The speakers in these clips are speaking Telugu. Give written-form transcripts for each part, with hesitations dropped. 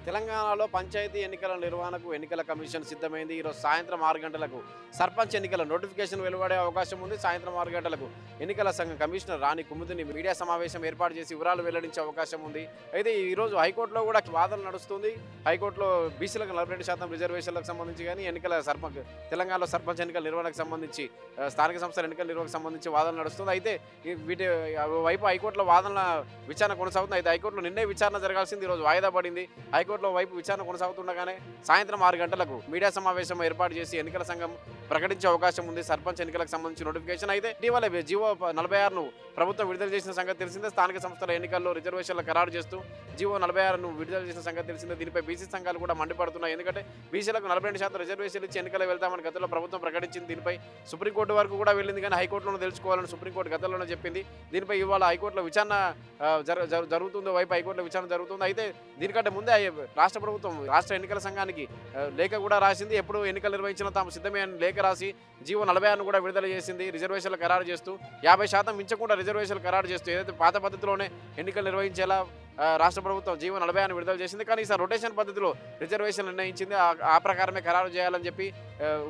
తెలంగాణలో పంచాయతీ ఎన్నికల నిర్వహణకు ఎన్నికల కమిషన్ సిద్ధమైంది. ఈరోజు సాయంత్రం 6 గంటలకు సర్పంచ్ ఎన్నికల నోటిఫికేషన్ వెలువడే అవకాశం ఉంది. సాయంత్రం 6 గంటలకు ఎన్నికల సంఘం కమిషనర్ రాణి కుముదిని మీడియా సమావేశం ఏర్పాటు చేసి వివరాలు వెల్లడించే అవకాశం ఉంది. అయితే ఈరోజు హైకోర్టులో కూడా వాదన నడుస్తుంది. హైకోర్టులో బీసీలకు 42% రిజర్వేషన్లకు సంబంధించి కానీ తెలంగాణలో సర్పంచ్ ఎన్నికల నిర్వహణకు సంబంధించి స్థానిక సంస్థల ఎన్నికల నిర్వహణకు సంబంధించి వాదన నడుస్తుంది. అయితే వీటి వైపు హైకోర్టులో వాదనల విచారణ కొనసాగుతుంది. అయితే హైకోర్టులో నిన్నే విచారణ జరగాల్సింది ఈరోజు వాయిదా పడింది. హైకోర్టులో వైపు విచారణ కొనసాగుతుండగానే సాయంత్రం 6 గంటలకు మీడియా సమావేశం ఏర్పాటు చేసి ఎన్నికల సంఘం ప్రకటించే అవకాశం ఉంది. సర్పంచ్ ఎన్నికలకు సంబంధించి నోటిఫికేషన్ అయితే ఇటీవల జీవో 46ను ప్రభుత్వం విడుదల చేసిన సంగతి తెలిసిందే. స్థానిక సంస్థల ఎన్నికల్లో రిజర్వేషన్ల ఖరారు చేస్తూ జీవో 46ను విడుదల చేసిన సంగతి తెలిసిందే. దీనిపై బీసీ సంఘాలు కూడా మండిపడుతున్నాయి. ఎందుకంటే బీసీలకు 42% రిజర్వేషన్లు ఇచ్చి ఎన్నికలు వెళ్తామని గతంలో ప్రభుత్వం ప్రకటించింది. దీనిపై సుప్రీంకోర్టు వరకు కూడా వెళ్ళింది, కానీ హైకోర్టులో తెలుసుకోవాలని సుప్రీంకోర్టు గతంలోనే చెప్పింది. దీనిపై ఇవాళ హైకోర్టులో విచారణ జరుగుతుందో వైపు హైకోర్టులో విచారణ జరుగుతుంది. అయితే దీనికంటే ముందే రాష్ట్ర ప్రభుత్వం రాష్ట్ర ఎన్నికల సంఘానికి లేఖ కూడా రాసింది. ఎప్పుడు ఎన్నికలు నిర్వహించినా తాము సిద్ధమే అని లేఖ రాసి జీవో 46ను కూడా విడుదల చేసింది. రిజర్వేషన్లు ఖరారు చేస్తూ 50% మించకుండా రిజర్వేషన్లు ఖరారు చేస్తూ ఏదైతే పాత పద్ధతిలోనే ఎన్నికలు నిర్వహించేలా రాష్ట్ర ప్రభుత్వం జీవో 46ను విడుదల చేసింది. కానీ ఈసారి రొటేషన్ పద్ధతిలో రిజర్వేషన్ నిర్ణయించింది. ఆ ప్రకారమే ఖరారు చేయాలని చెప్పి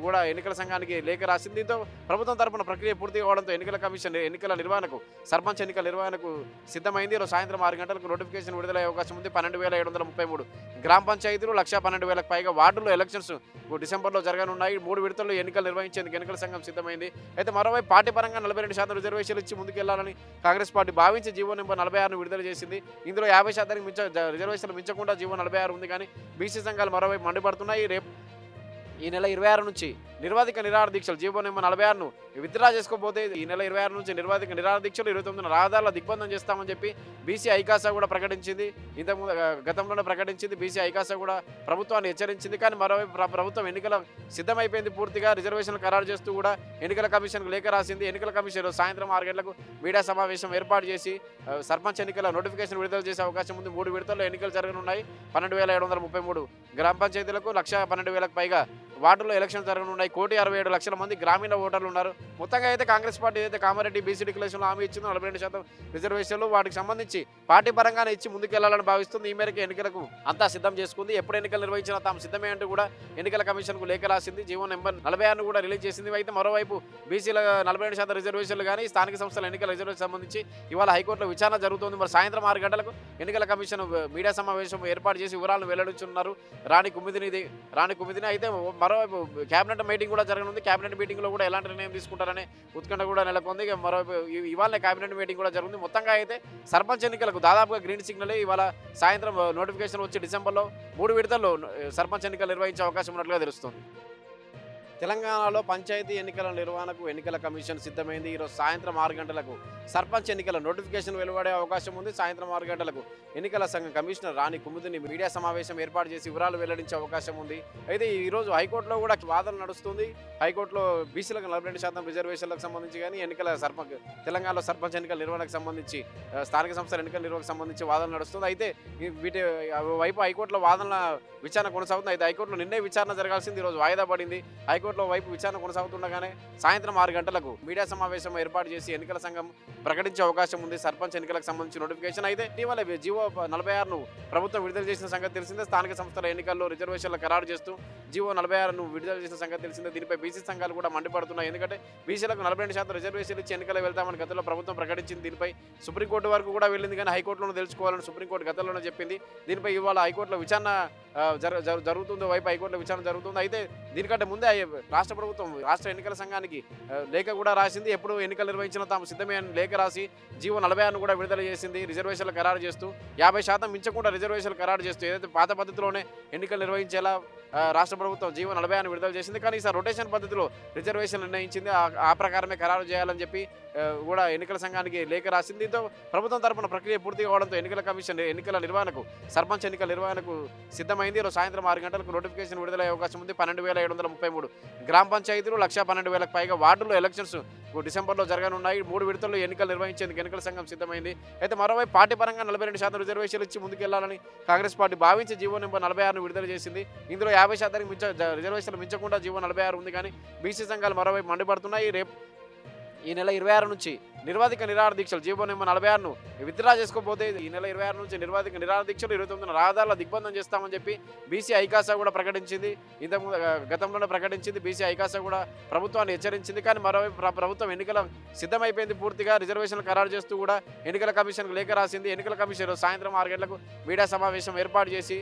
కూడా ఎన్నికల సంఘానికి లేఖ రాసింది. దీంతో ప్రభుత్వం తరపున ప్రక్రియ పూర్తి కావడంతో ఎన్నికల కమిషన్ ఎన్నికల నిర్వహణకు సర్పంచ్ ఎన్నికల నిర్వహణకు సిద్ధమైంది. ఈరోజు సాయంత్రం 6 గంటలకు నోటిఫికేషన్ విడుదలయ్యే అవకాశం ఉంది. 12,733 గ్రామ పంచాయతీలు 1,12,000కు పైగా వార్డుల్లో ఎలక్షన్స్ డిసెంబర్లో జరగనున్నాయి. 3 విడతల్లో ఎన్నికలు నిర్వహించేందుకు ఎన్నికల సంఘం సిద్ధమైంది. అయితే మరోవైపు పార్టీ పరంగా 42% రిజర్వేషన్లు ఇచ్చి ముందుకెళ్లాలని కాంగ్రెస్ పార్టీ భావించి జీవో నెంబర్ 46ను విడుదల చేసింది. ఇందులో 50% రిజర్వేషన్లు మించకుండా జీవో 46 ఉంది, కానీ బీసీ సంఘాలు మరోవైపు మండిపడుతున్నాయి. రేపు ఈ నెల 26 నుంచి నిర్వాధిక నిరాహార దీక్షలు జీవో నెంబర్ 46ను విత్డ్రా చేసుకోకపోతే ఈ నెల 26 నుంచి నిర్వాధిక నిరాహార దీక్షలు 29న రహదారుల దిగ్బంధం చేస్తామని చెప్పి బీసీ ఐకాసా కూడా ప్రకటించింది. ఇంతకుముందు గతంలోనే ప్రకటించింది. బీసీ ఐకాసా కూడా ప్రభుత్వాన్ని హెచ్చరించింది. కానీ మరోవైపు ప్రభుత్వం ఎన్నికల సిద్ధమైపోయింది. పూర్తిగా రిజర్వేషన్లు ఖరారు చేస్తూ కూడా ఎన్నికల కమిషన్కు లేఖ రాసింది. ఎన్నికల కమిషన్ సాయంత్రం 6 గంటలకు మీడియా సమావేశం ఏర్పాటు చేసి సర్పంచ్ ఎన్నికల నోటిఫికేషన్ విడుదల చేసే అవకాశం ఉంది. 3 విడతల్లో ఎన్నికలు జరగనున్నాయి. 12,733 గ్రామ పంచాయతీలకు 1,12,000కు పైగా వార్డుల్లో ఎలక్షన్ జరగనున్నాయి. 1,67,00,000 మంది గ్రామీణ ఓటర్లు ఉన్నారు. మొత్తంగా అయితే కాంగ్రెస్ పార్టీ ఏదైతే కామారెడ్డి బీసీ డిక్లరేషన్లో హామీ ఇచ్చిందో 42% రిజర్వేషన్లు వాటికి సంబంధించి పార్టీ పరంగానే ఇచ్చి ముందుకెళ్లాలని భావిస్తుంది. ఈ మేరకు ఎన్నికలకు అంతా సిద్ధం చేసుకుంది. ఎప్పుడు ఎన్నికలు నిర్వహించినా తాము సిద్ధమే అంటూ కూడా ఎన్నికల కమిషన్కు లేఖ రాసింది. జీవో నెంబర్ 46ను కూడా రిలీజ్ చేసింది. అయితే మరోవైపు బీసీల 42% రిజర్వేషన్లు కానీ స్థానిక సంస్థల ఎన్నికల రిజర్వేషన్ సంబంధించి ఇవాళ హైకోర్టులో విచారణ జరుగుతుంది. మరి సాయంత్రం 6 గంటలకు ఎన్నికల కమిషన్ మీడియా సమావేశం ఏర్పాటు చేసి వివరాలను వెల్లడించున్నారు రాణి కుముదిని. అయితే మరోవైపు కేబినెట్ మీటింగ్ కూడా జరగనుంది. కేబినెట్ మీటింగ్లో కూడా ఎలాంటి నిర్ణయం తీసుకుంటారనే ఉత్కంఠ కూడా నెలకొంది. మరోవైపు ఇవాళ కేబినెట్ మీటింగ్ కూడా జరుగుతుంది. మొత్తంగా అయితే సర్పంచ్ ఎన్నికలకు దాదాపుగా గ్రీన్ సిగ్నల్ ఇవాళ సాయంత్రం నోటిఫికేషన్ వచ్చి డిసెంబర్లో 3 విడతల్లో సర్పంచ్ ఎన్నికలు నిర్వహించే అవకాశం ఉన్నట్లుగా తెలుస్తుంది. తెలంగాణలో పంచాయతీ ఎన్నికల నిర్వహణకు ఎన్నికల కమిషన్ సిద్ధమైంది. ఈరోజు సాయంత్రం 6 గంటలకు సర్పంచ్ ఎన్నికల నోటిఫికేషన్ వెలువడే అవకాశం ఉంది. సాయంత్రం 6 గంటలకు ఎన్నికల సంఘం కమిషనర్ రాణి కుముదిని మీడియా సమావేశం ఏర్పాటు చేసి వివరాలు వెల్లడించే అవకాశం ఉంది. అయితే ఈరోజు హైకోర్టులో కూడా వాదన నడుస్తుంది. హైకోర్టులో బీసీలకు 42% రిజర్వేషన్లకు సంబంధించి కానీ తెలంగాణలో సర్పంచ్ ఎన్నికల నిర్వహణకు సంబంధించి స్థానిక సంస్థల ఎన్నికల నిర్వహణకు సంబంధించి వాదన నడుస్తుంది. అయితే వీటి వైపు హైకోర్టులో వాదనల విచారణ కొనసాగుతుంది. అయితే హైకోర్టులో నిన్నే విచారణ జరగాల్సింది ఈరోజు వాయిదా పడింది. హైకోర్టులో వైపు విచారణ కొనసాగుతుండగానే సాయంత్రం 6 గంటలకు మీడియా సమావేశం ఏర్పాటు చేసి ఎన్నికల సంఘం ప్రకటించే అవకాశం ఉంది. సర్పంచ్ ఎన్నికలకు సంబంధించి నోటిఫికేషన్ అయితే ఇటీవల జీవో 46ను ప్రభుత్వం విడుదల చేసిన సంగతి తెలిసిందే. స్థానిక సంస్థల ఎన్నికల్లో రిజర్వేషన్లు ఖరారు చేస్తూ జీవో 46ను విడుదల చేసిన సంగతి తెలిసిందే. దీనిపై బీసీ సంఘాలు కూడా మండిపడుతున్నాయి. ఎందుకంటే బీసీలకు 42% రిజర్వేషన్లు ఇచ్చి ఎన్నికలు వెళ్తామని గతంలో ప్రభుత్వం ప్రకటించింది. దీనిపై సుప్రీంకోర్టు వరకు కూడా వెళ్ళింది, కానీ హైకోర్టులో తెలుసుకోవాలని సుప్రీంకోర్టు గతంలోనే చెప్పింది. దీనిపై ఇవాళ హైకోర్టులో విచారణ జరుగుతుందో వైపు హైకోర్టులో విచారణ జరుగుతుంది. అయితే దీనికంటే ముందే రాష్ట్ర ప్రభుత్వం రాష్ట్ర ఎన్నికల సంఘానికి లేఖ కూడా రాసింది. ఎప్పుడు ఎన్నికలు నిర్వహించినా తాము సిద్ధమే అని లేఖ రాసి జీవో 46ను కూడా విడుదల చేసింది. రిజర్వేషన్లు ఖరారు చేస్తూ 50% మించకుండా రిజర్వేషన్లు ఖరారు చేస్తూ ఏదైతే పాత పద్ధతిలోనే ఎన్నికలు నిర్వహించేలా రాష్ట్ర ప్రభుత్వం జీవో 46ను విడుదల చేసింది. కానీ ఈసారి రొటేషన్ పద్ధతిలో రిజర్వేషన్ నిర్ణయించింది. ఆ ప్రకారమే ఖరారు చేయాలని చెప్పి కూడా ఎన్నికల సంఘానికి లేఖ రాసింది. దీంతో ప్రభుత్వం తరపున ప్రక్రియ పూర్తి కావడంతో ఎన్నికల కమిషన్ ఎన్నికల నిర్వహణకు సర్పంచ్ ఎన్నికల నిర్వహణకు సిద్ధమైంది. ఈరోజు సాయంత్రం 6 గంటలకు నోటిఫికేషన్ విడుదలయ్యే అవకాశం ఉంది. 12,733 గ్రామ పంచాయతీలు 1,12,000కు పైగా వార్డుల్లో ఎలక్షన్స్ డిసెంబర్లో జరగనున్నాయి. 3 విడతల్లో ఎన్నికలు నిర్వహించేందుకు ఎన్నికల సంఘం సిద్ధమైంది. అయితే మరోవైపు పార్టీ పరంగా 42% రిజర్వేషన్లు ఇచ్చి ముందుకెళ్లాలని కాంగ్రెస్ పార్టీ భావించి జీవో నెంబర్ 46ను విడుదల చేసింది. ఇందులో 50% రిజర్వేషన్లు మించకుండా జీవో 46 ఉంది, కానీ బీసీ సంఘాలు మరోవైపు మండిపడుతున్నాయి. రేపు ఈ నెల 26 నుంచి నిర్వాధిక నిరాహార దీక్షలు జీవో నెంబర్ 46ను విత్డ్రా చేసుకోకపోతే ఈ నెల 26 నుంచి నిర్వాధిక నిరాహార దీక్షలు 29న రహదారుల దిగ్బంధం చేస్తామని చెప్పి బీసీ ఐకాసా కూడా ప్రకటించింది. ఇంతకుముందు గతంలోనే ప్రకటించింది. బీసీ ఐకాసా కూడా ప్రభుత్వాన్ని హెచ్చరించింది. కానీ మరోవైపు ప్రభుత్వం ఎన్నికల సిద్ధమైపోయింది. పూర్తిగా రిజర్వేషన్లు ఖరారు చేస్తూ కూడా ఎన్నికల కమిషన్కు లేఖ రాసింది. ఎన్నికల కమిషన్ సాయంత్రం 6 గంటలకు మీడియా సమావేశం ఏర్పాటు చేసి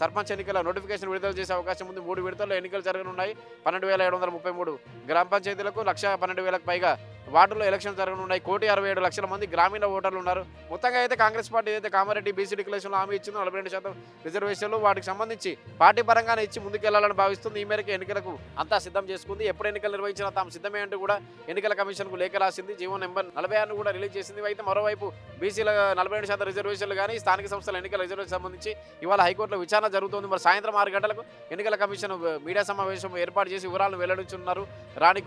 సర్పంచ్ ఎన్నికల నోటిఫికేషన్ విడుదల చేసే అవకాశం ఉంది. 3 విడతల్లో ఎన్నికలు జరగనున్నాయి. 12,733 గ్రామ పంచాయతీలకు 1,12,000కు పైగా వార్డుల్లో ఎలక్షన్ జరగనున్నాయి. 1,67,00,000 మంది గ్రామీణ ఓటర్లు ఉన్నారు. మొత్తంగా అయితే కాంగ్రెస్ పార్టీ ఏదైతే కామారెడ్డి బీసీ డిక్లరేషన్లో హామీ ఇచ్చిందో 42% రిజర్వేషన్లు వాటికి సంబంధించి పార్టీ పరంగానే ఇచ్చి ముందుకెళ్లాలని భావిస్తుంది. ఈ మేరకు ఎన్నికలకు అంతా సిద్ధం చేసుకుంది. ఎప్పుడు ఎన్నికలు నిర్వహించినా తాము సిద్ధమే అంటూ కూడా ఎన్నికల కమిషన్కు లేఖ రాసింది. జీవో నెంబర్ 46ను కూడా రిలీజ్ చేసింది. అయితే మరోవైపు బీసీల 42% రిజర్వేషన్లు కానీ స్థానిక సంస్థల ఎన్నికల రిజర్వేషన్ సంబంధించి ఇవాళ హైకోర్టులో విచారణ జరుగుతుంది. మరి సాయంత్రం 6 గంటలకు ఎన్నికల కమిషన్ మీడియా సమావేశం ఏర్పాటు చేసి వివరాలను వెల్లడించున్నారు. రాణి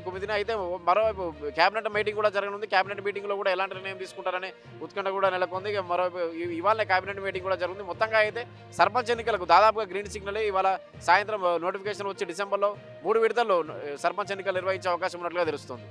కుమిదిని అయితే మరోవైపు కేబినెట్ మీటింగ్ కూడా జరగనుంది. కేబినెట్ మీటింగ్లో కూడా ఎలాంటి నిర్ణయం తీసుకుంటారనే ఉత్కంఠ కూడా నెలకొంది. మరోవైపు ఇవాళ కేబినెట్ మీటింగ్ కూడా జరుగుతుంది. మొత్తంగా అయితే సర్పంచ్ ఎన్నికలకు దాదాపుగా గ్రీన్ సిగ్నల్ ఇవాళ సాయంత్రం నోటిఫికేషన్ వచ్చి డిసెంబర్లో 3 విడతల్లో సర్పంచ్ ఎన్నికలు నిర్వహించే అవకాశం ఉన్నట్లుగా తెలుస్తుంది.